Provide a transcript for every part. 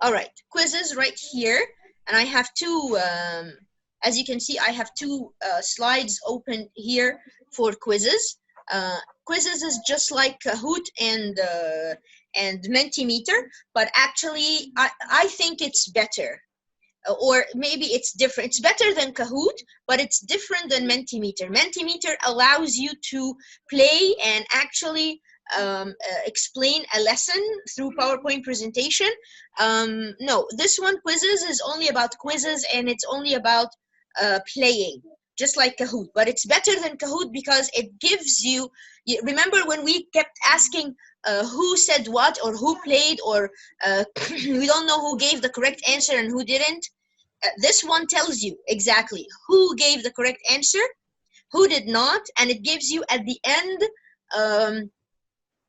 All right, quizzes right here, and I have two. As you can see, I have two slides open here for quizzes. Quizzes is just like Kahoot and Mentimeter, but actually, I think it's better, or maybe it's different. It's better than Kahoot, but it's different than Mentimeter. Mentimeter allows you to play and actually explain a lesson through PowerPoint presentation. No, this one, Quizizz, is only about quizzes, and it's only about playing, just like Kahoot. But it's better than Kahoot because it gives you, remember when we kept asking who said what, or who played, or we don't know who gave the correct answer and who didn't? This one tells you exactly who gave the correct answer, who did not, and it gives you at the end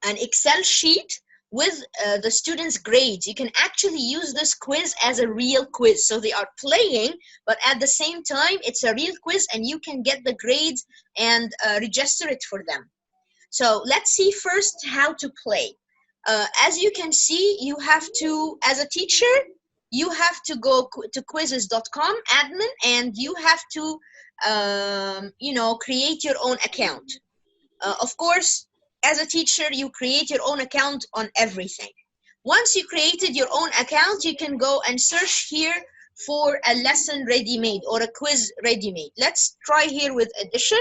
an Excel sheet with the students' grades. You can actually use this quiz as a real quiz. So they are playing, but at the same time, it's a real quiz, and you can get the grades and register it for them. So let's see first how to play. As you can see, you have to, as a teacher, you have to go to quizizz.com admin, and you have to, create your own account. Of course, as a teacher, you create your own account on everything. Once you created your own account, you can go and search here for a lesson ready-made or a quiz ready-made. Let's try here with addition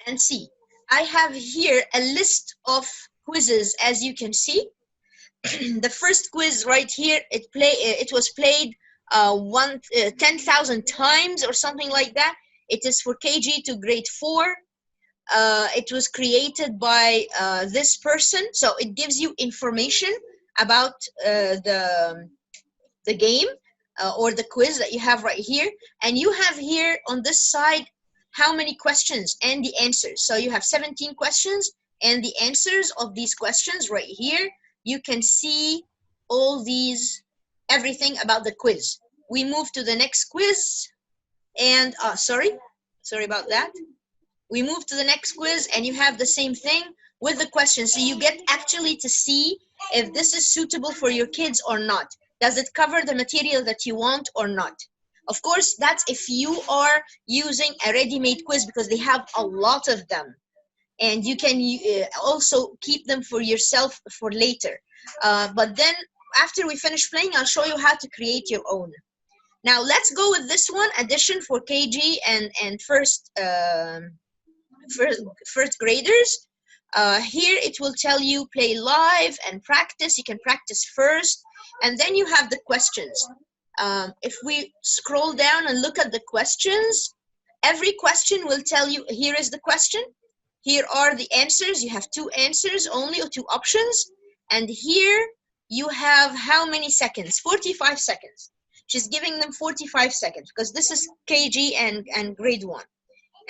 and see. I have here a list of quizzes, as you can see. The first quiz right here, it was played 10,000 times or something like that. It is for KG to grade 4. It was created by this person, so it gives you information about the game or the quiz that you have right here, and you have here on this side how many questions and the answers. So you have 17 questions and the answers of these questions right here. You can see all these, everything about the quiz. We move to the next quiz, and sorry about that. We move to the next quiz, and you have the same thing with the questions. So you get actually to see if this is suitable for your kids or not. Does it cover the material that you want or not? Of course, that's if you are using a ready-made quiz, because they have a lot of them. And you can also keep them for yourself for later. But then after we finish playing, I'll show you how to create your own. Now let's go with this one, addition for KG and first graders. Here it will tell you play live and practice. You can practice first, and then you have the questions. If we scroll down and look at the questions, every question will tell you, here is the question, here are the answers. You have 2 answers only, or 2 options, and here you have how many seconds? 45 seconds. She's giving them 45 seconds because this is KG and grade 1.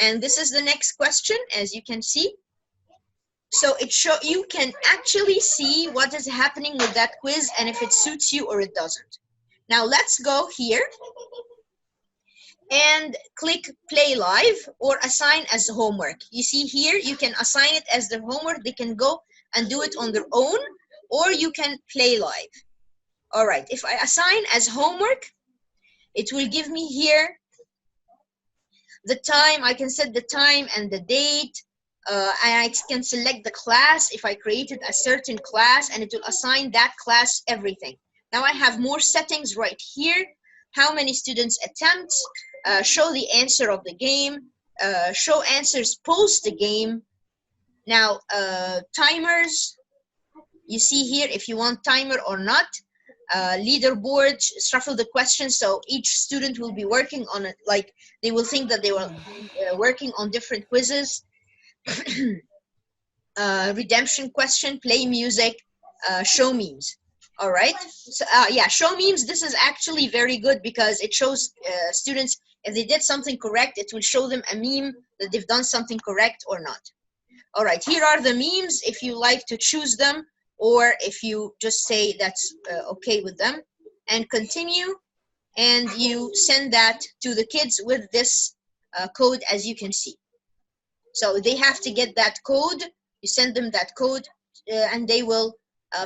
And this is the next question, as you can see. So you can actually see what is happening with that quiz and if it suits you or it doesn't. Now let's go here and click play live or assign as homework. You see here, you can assign it as their homework. They can go and do it on their own, or you can play live. All right, if I assign as homework, it will give me here the time. I can set the time and the date, and I can select the class if I created a certain class, and it will assign that class everything. Now I have more settings right here. How many students attempt, show the answer of the game, show answers post the game. Now timers, you see here if you want timer or not. Leaderboard, shuffle the questions, so each student will be working on it, like they will think that they were working on different quizzes. Redemption question, play music, show memes. All right, so yeah, show memes, this is actually very good because it shows students if they did something correct, it will show them a meme that they've done something correct or not. All right, here are the memes if you like to choose them, or if you just say that's okay with them, and continue, and you send that to the kids with this code, as you can see. So they have to get that code. You send them that code, and they will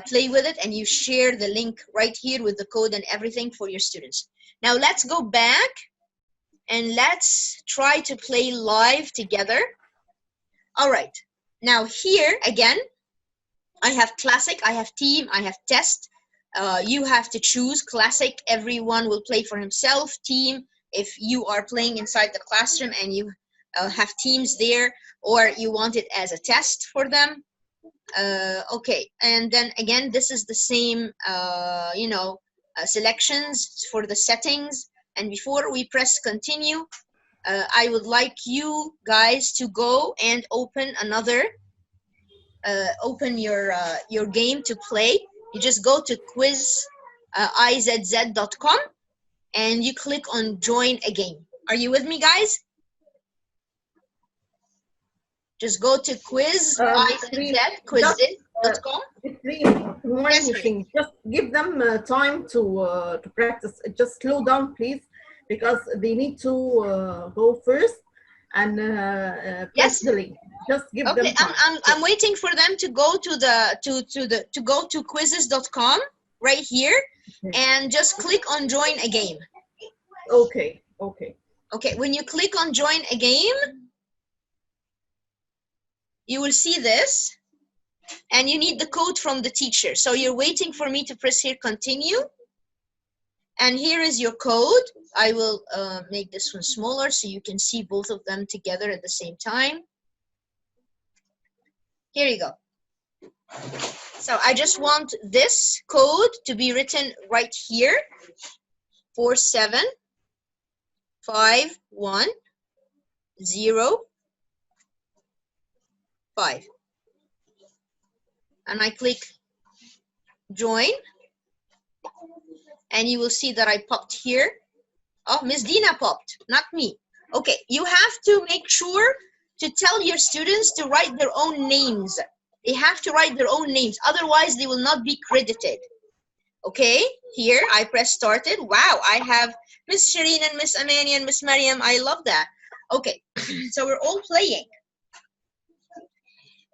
play with it, and you share the link right here with the code and everything for your students. Now let's go back and let's try to play live together. All right, now here again, I have classic, I have team, I have test. You have to choose. Classic, everyone will play for himself. Team, if you are playing inside the classroom and you have teams there, or you want it as a test for them. Okay, and then again, this is the same, selections for the settings. And before we press continue, I would like you guys to go and open another, open your game to play. You just go to quizizz.com and you click on join a game. Are you with me, guys? Just go to quizizz.com. Just give them time to practice. Just slow down, please, because they need to go first and press the link. Just give them time. I'm waiting for them to go to go to quizizz.com right here, and just click on join a game. Okay. When you click on join a game, you will see this, and you need the code from the teacher. So you're waiting for me to press here continue, and here is your code. I will make this one smaller so you can see both of them together at the same time. Here you go. So I just want this code to be written right here. 47510 and I click join, and you will see that I popped here. Oh, Miss Dina popped, not me. Okay, you have to make sure to tell your students to write their own names. They have to write their own names, otherwise they will not be credited. Okay, here I press started. Wow, I have Miss Shireen and Miss Amani and Miss Mariam. I love that. Okay, so we're all playing.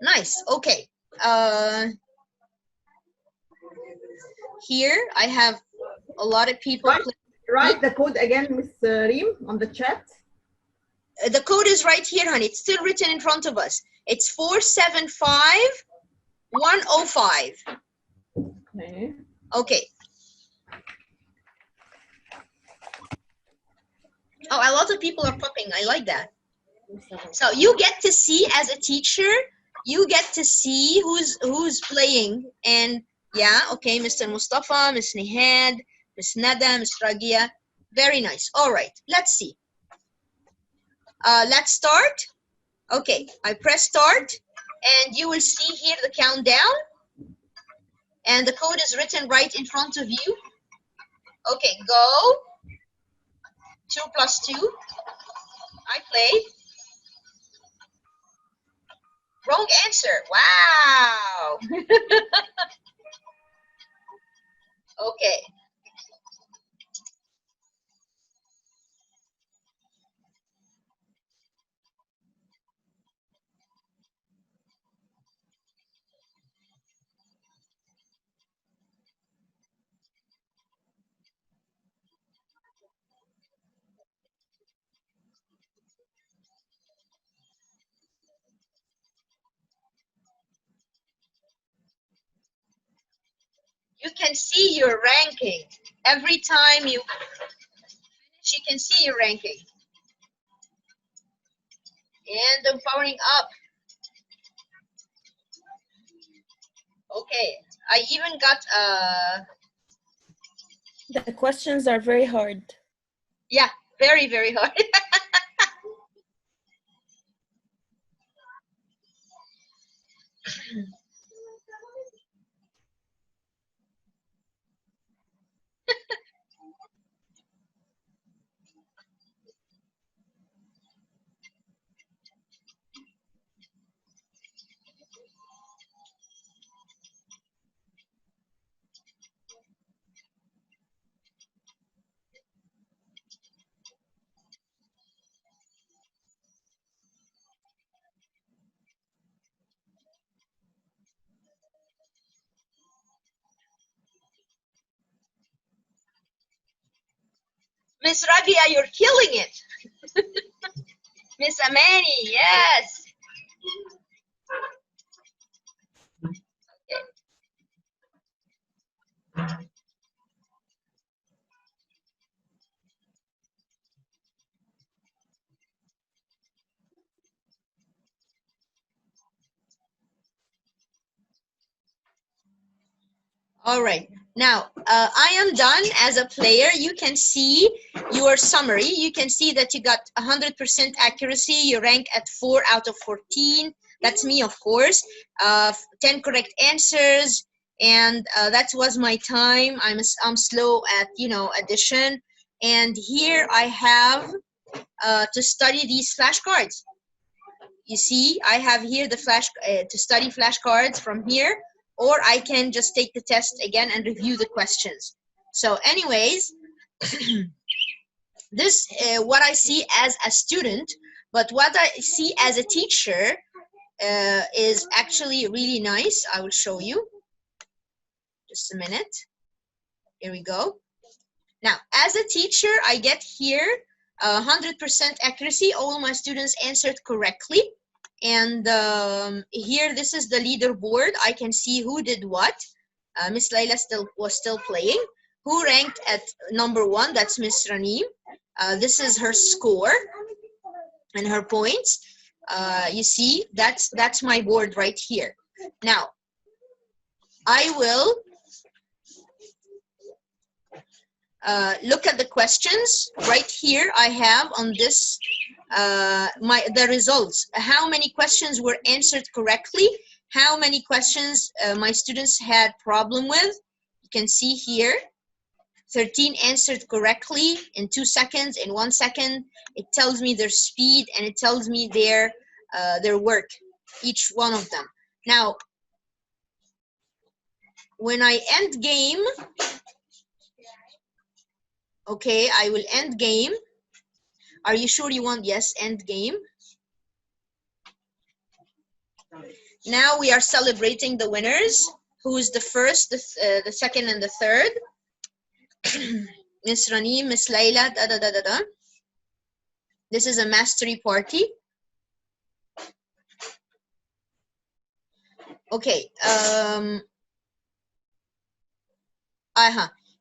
Nice. Okay. Here I have a lot of people. Write the code again, Miss Reem, on the chat. The code is right here, honey. It's still written in front of us. It's 475105. Okay. Okay. Oh, a lot of people are popping. I like that. So you get to see, as a teacher, you get to see who's playing. And yeah, okay, Mr. Mustafa, Miss Nihad, Miss Nada, Miss Ragia. Very nice. All right, let's see. Let's start. Okay, I press start, and you will see here the countdown. And the code is written right in front of you. Okay, go. 2 plus 2. I played. Wrong answer. Wow. Okay. You can see your ranking. Every time you finish, you can see your ranking. And I'm powering up. Okay, I even got The questions are very hard. yeah, very, very hard. Miss Rabia, you're killing it. Miss Amani, yes. All right. Now, I am done as a player. You can see your summary. You can see that you got 100% accuracy. You rank at 4 out of 14. That's me, of course. 10 correct answers. And that was my time. I'm slow at, addition. And here I have to study these flashcards. You see, I have here the to study flashcards from here, or I can just take the test again and review the questions. So anyways, this what I see as a student, but what I see as a teacher is actually really nice. I will show you. Just a minute. Here we go. Now, as a teacher, I get here 100% accuracy. All my students answered correctly. And here, this is the leaderboard. I can see who did what. Miss Layla was still playing. Who ranked at number 1? That's Miss Raneem. This is her score and her points. You see, that's my board right here. Now, I will look at the questions right here. I have on this the results. How many questions were answered correctly? How many questions my students had problem with? You can see here. 13 answered correctly in 2 seconds, in 1 second. It tells me their speed and it tells me their work, each one of them. Now, when I end game, okay, I will end game. Are you sure you want? Yes, end game. Now we are celebrating the winners. Who is the first, the second, and the third? Miss Raneem, Miss Layla, da. This is a mastery party. Okay.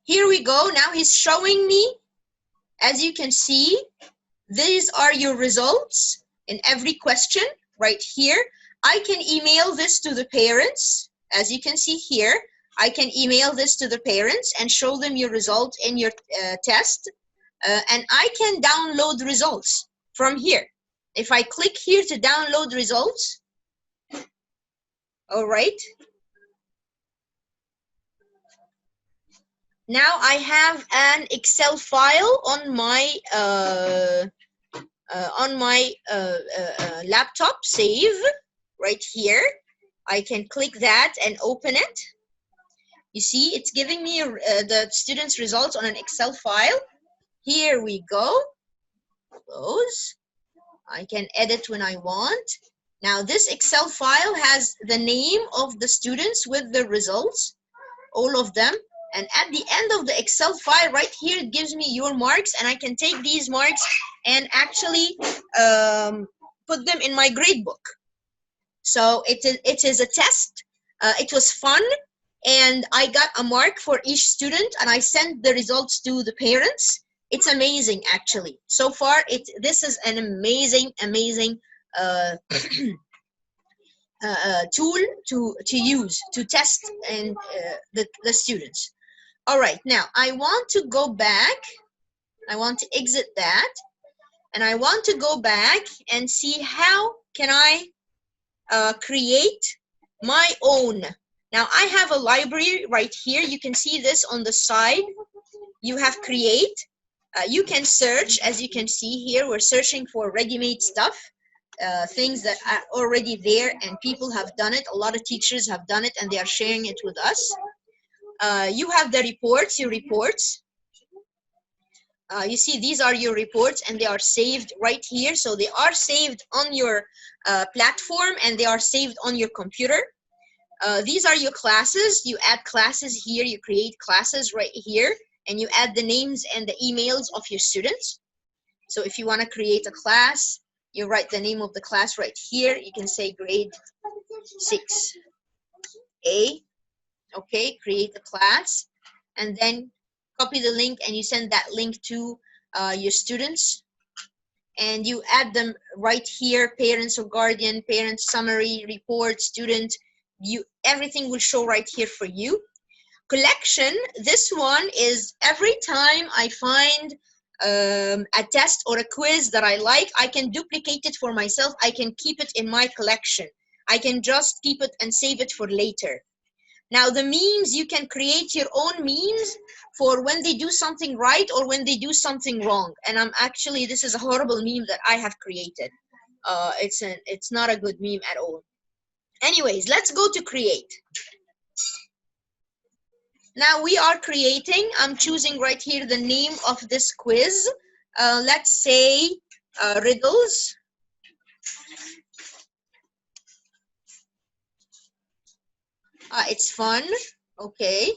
Here we go. Now he's showing me. As you can see, these are your results in every question right here. I can email this to the parents. As you can see here, I can email this to the parents and show them your result in your test. And I can download results from here. If I click here to download results, all right. Now I have an Excel file on my laptop, save right here. I can click that and open it. You see, it's giving me the students' results on an Excel file. Here we go. Close. I can edit when I want. Now this Excel file has the name of the students with the results, all of them. And at the end of the Excel file right here, it gives me your marks, and I can take these marks and actually put them in my grade book. So it is a test. It was fun, and I got a mark for each student, and I sent the results to the parents. It's amazing, actually. So far, this is an amazing tool to use to test and the students. All right, now I want to go back. I want to exit that, and I want to go back and see how can I create my own. Now I have a library right here. You can see this on the side. You have create. You can search, as you can see here. We're searching for ready-made stuff, things that are already there and people have done it. A lot of teachers have done it and they are sharing it with us. You have the reports, your reports. You see, these are your reports and they are saved right here. So they are saved on your platform and they are saved on your computer. These are your classes. You add classes here. You create classes right here. and you add the names and the emails of your students. So if you want to create a class, you write the name of the class right here. You can say grade 6A. Okay, create a class, and then copy the link and you send that link to your students, and you add them right here: parents or guardian, parent summary, report, student. Everything will show right here for you. Collection, this one is every time I find a test or a quiz that I like, I can duplicate it for myself. I can keep it in my collection. I can just keep it and save it for later. Now the memes, you can create your own memes for when they do something right or when they do something wrong. And this is a horrible meme that I have created. It's not a good meme at all. Anyways, let's go to create. Now we are creating. I'm choosing right here the name of this quiz. Let's say riddles. It's fun. Okay.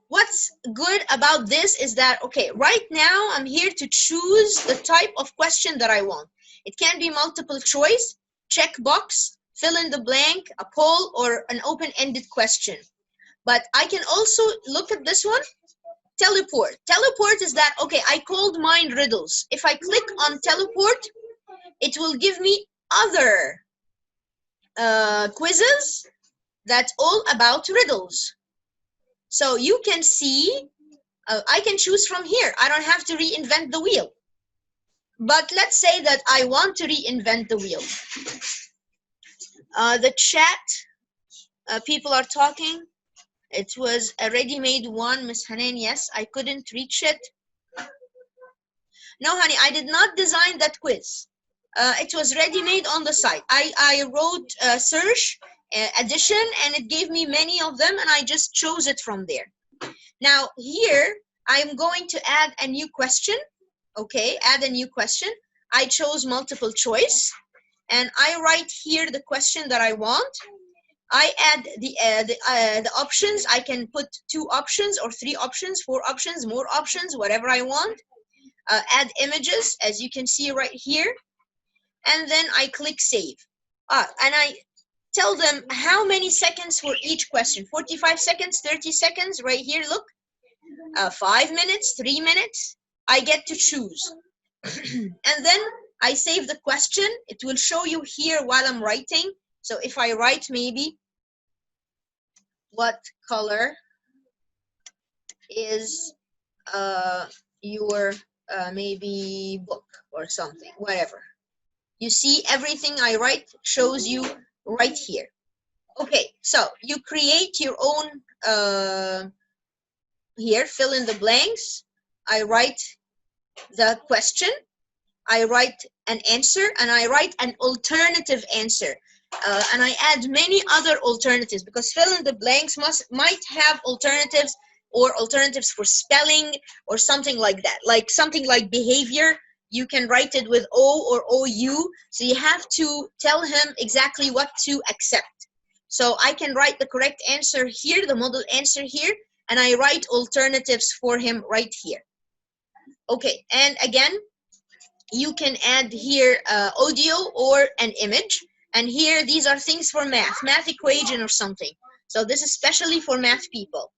What's good about this is that, okay, right now I'm here to choose the type of question that I want. It can be multiple choice, checkbox, fill in the blank, a poll, or an open-ended question. But I can also look at this one, teleport. Teleport is that, okay, I called mine riddles. If I click on teleport, it will give me other quizzes that's all about riddles. So you can see, I can choose from here. I don't have to reinvent the wheel. But let's say that I want to reinvent the wheel. The chat, people are talking. It was a ready-made one, Miss Hanan. Yes, I couldn't reach it. No, honey, I did not design that quiz. It was ready-made on the site. I wrote search, addition, and it gave me many of them, and I just chose it from there. Now here, I'm going to add a new question. Okay, add a new question. I chose multiple choice, and I write here the question that I want. I add the options. I can put 2 options or 3 options, 4 options, more options, whatever I want. Add images, as you can see right here, and then I click save. And I tell them how many seconds for each question. 45 seconds, 30 seconds, right here, look. 5 minutes, 3 minutes. I get to choose. And then I save the question. It will show you here while I'm writing. So if I write maybe, what color is your maybe book or something, whatever. You see everything I write shows you right here. Okay, so you create your own, here, fill in the blanks. I write the question, I write an answer, and I write an alternative answer. And I add many other alternatives, because fill in the blanks might have alternatives, or alternatives for spelling or something like that. Like something like behavior, you can write it with O or OU. So you have to tell him exactly what to accept. So I can write the correct answer here, the model answer here, and I write alternatives for him right here. Okay, and again, you can add here audio or an image. And here, these are things for math equation or something. So this is especially for math people.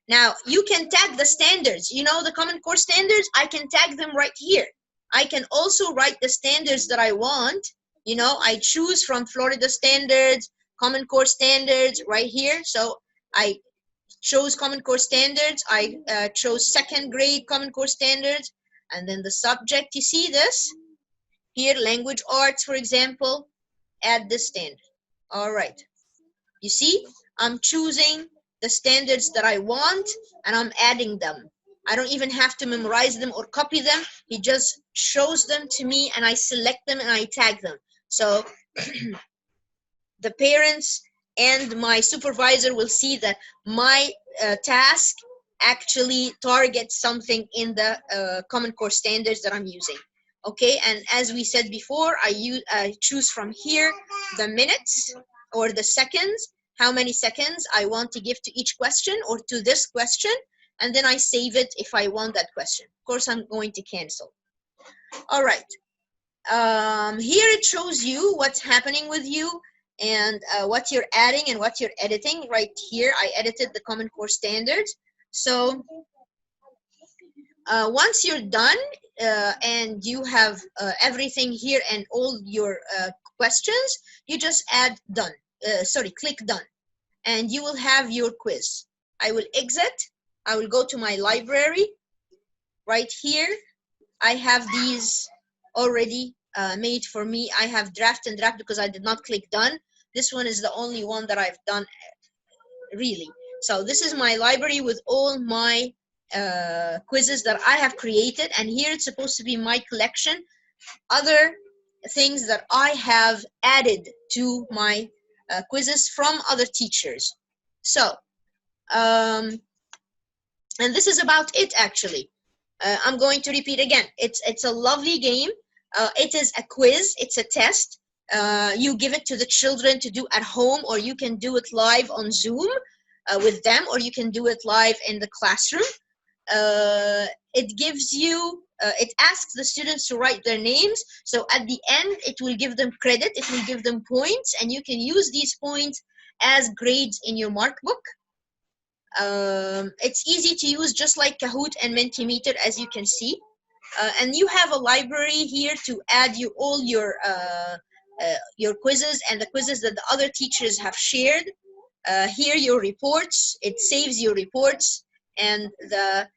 Now, you can tag the standards. You know the Common Core standards? I can tag them right here. I can also write the standards that I want. You know, I choose from Florida standards, Common Core standards right here. So I chose Common Core standards. I chose 2nd grade Common Core standards. And then the subject, you see this? Here, language arts, for example, add this standard. All right. You see, I'm choosing the standards that I want, and I'm adding them. I don't even have to memorize them or copy them. He just shows them to me, and I select them and I tag them. So the parents and my supervisor will see that my task actually targets something in the Common Core standards that I'm using. Okay, and as we said before, I choose from here the minutes or the seconds, how many seconds I want to give to each question or to this question, and then I save it if I want that question. Of course, I'm going to cancel. All right. Here it shows you what's happening with you and what you're adding and what you're editing. Right here, I edited the Common Core standards. So once you're done and you have everything here and all your questions, you just add done. Click done, and you will have your quiz. I will exit. I will go to my library. Right here, I have these already made for me. I have draft and draft because I did not click done. This one is the only one that I've done really. So this is my library with all my quizzes that I have created, and here it's supposed to be my collection, other things that I have added to my quizzes from other teachers. So and this is about it actually. I'm going to repeat again. It's a lovely game. It is a quiz. It's a test. You give it to the children to do at home, or you can do it live on Zoom with them, or you can do it live in the classroom. It gives you, it asks the students to write their names. So at the end, it will give them credit. It will give them points, and you can use these points as grades in your mark book. It's easy to use, just like Kahoot and Mentimeter, as you can see. And you have a library here to add all your quizzes and the quizzes that the other teachers have shared. Here, your reports. It saves your reports and the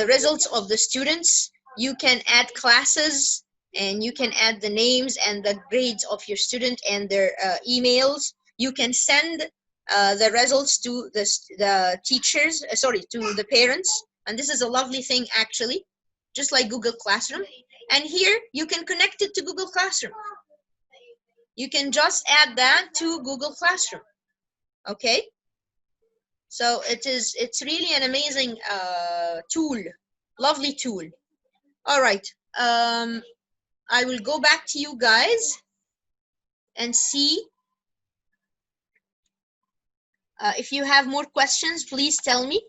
results of the students. You can add classes, and you can add the names and the grades of your student and their emails. You can send the results to the teachers, to the parents. And this is a lovely thing, actually, just like Google Classroom. And here, you can connect it to Google Classroom. You can just add that to Google Classroom, okay? So it's really an amazing tool, lovely tool. All right. I will go back to you guys and see if you have more questions. Please tell me.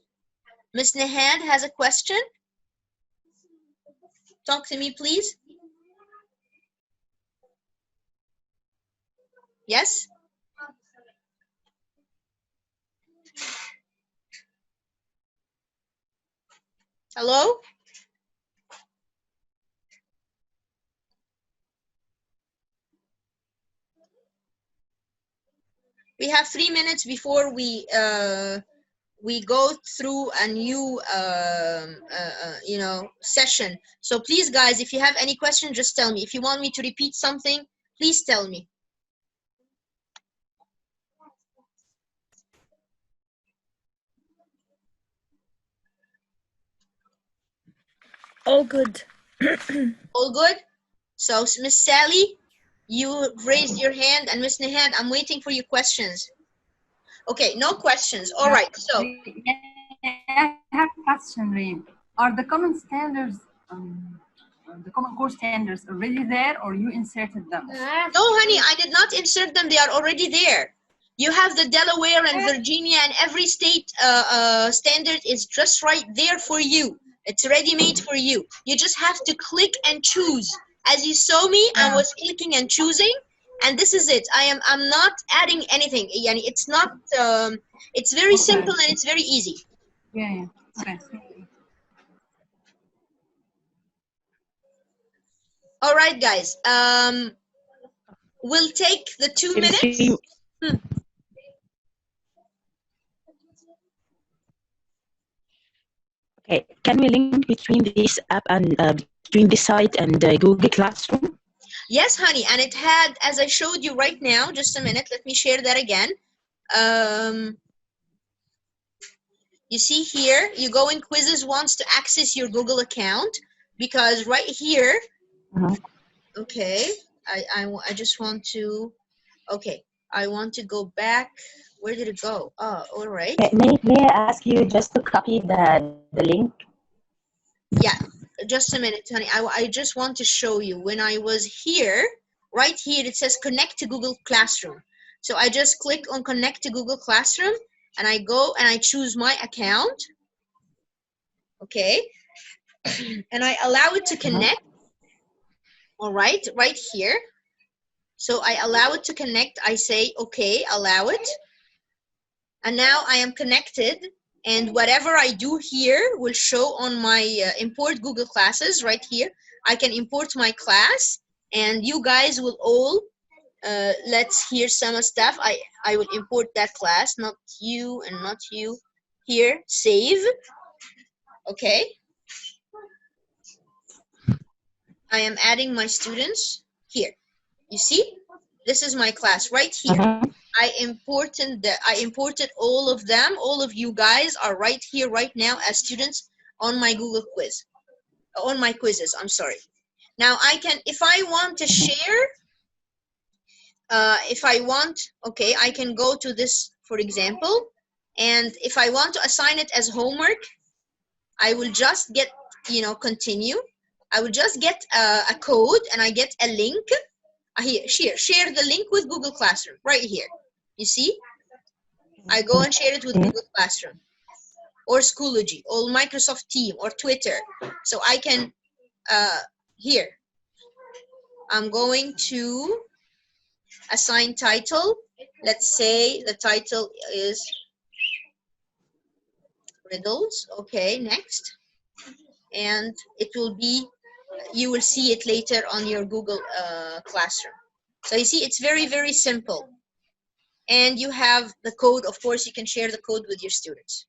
Miss Nahad has a question. Talk to me, please. Yes? Hello? We have 3 minutes before we go through a new session. So please, guys, if you have any questions, just tell me. If you want me to repeat something, please tell me. All good. All good? So Miss Sally, you raised your hand, and Miss Nahad, I'm waiting for your questions. Okay, no questions. All right. So I have a question, Reem. Are the common standards, the common core standards already there, or you inserted them? No, honey, I did not insert them. They are already there. You have the Delaware and Virginia, and every state standard is just right there for you. It's ready-made for you. You just have to click and choose. As you saw me, I was clicking and choosing, and this is it. I'm not adding anything. Yani it's not. It's very simple and it's very easy. Yeah. Okay. All right, guys. We'll take the 2 minutes. Okay, can we link between this app and between this site and Google Classroom? Yes, honey, and it had, as I showed you right now, just a minute, let me share that again. You see here, you go in Quizizz wants to access your Google account, because right here, okay, I just want to, okay, I want to go back. Where did it go? Oh, all right. May I ask you just to copy the link? Yeah, just a minute, honey. I just want to show you when I was here, right here, it says connect to Google Classroom. So I just click on connect to Google Classroom, and I go and I choose my account. Okay. And I allow it to connect. All right, right here. So I allow it to connect. I say, okay, allow it. And now I am connected. And whatever I do here will show on my import Google Classes right here. I can import my class, and you guys will all, let's hear some stuff. I will import that class, not you and not you. Here, save. Okay. I am adding my students here. You see, this is my class right here. I imported all of them. All of you guys are right here right now as students on my Google quiz, on my quizzes. I'm sorry. Now I can, if I want to share, okay, I can go to this, for example, and if I want to assign it as homework, I will just get, continue. I will just get a code, and I get a link. Here, share the link with Google Classroom right here. You see, I go and share it with Google Classroom or Schoology or Microsoft Team or Twitter. So I can, here, I'm going to assign title. Let's say the title is riddles. Okay, next. And it will be, you will see it later on your Google Classroom. So you see, it's very, very simple. And you have the code. Of course, you can share the code with your students.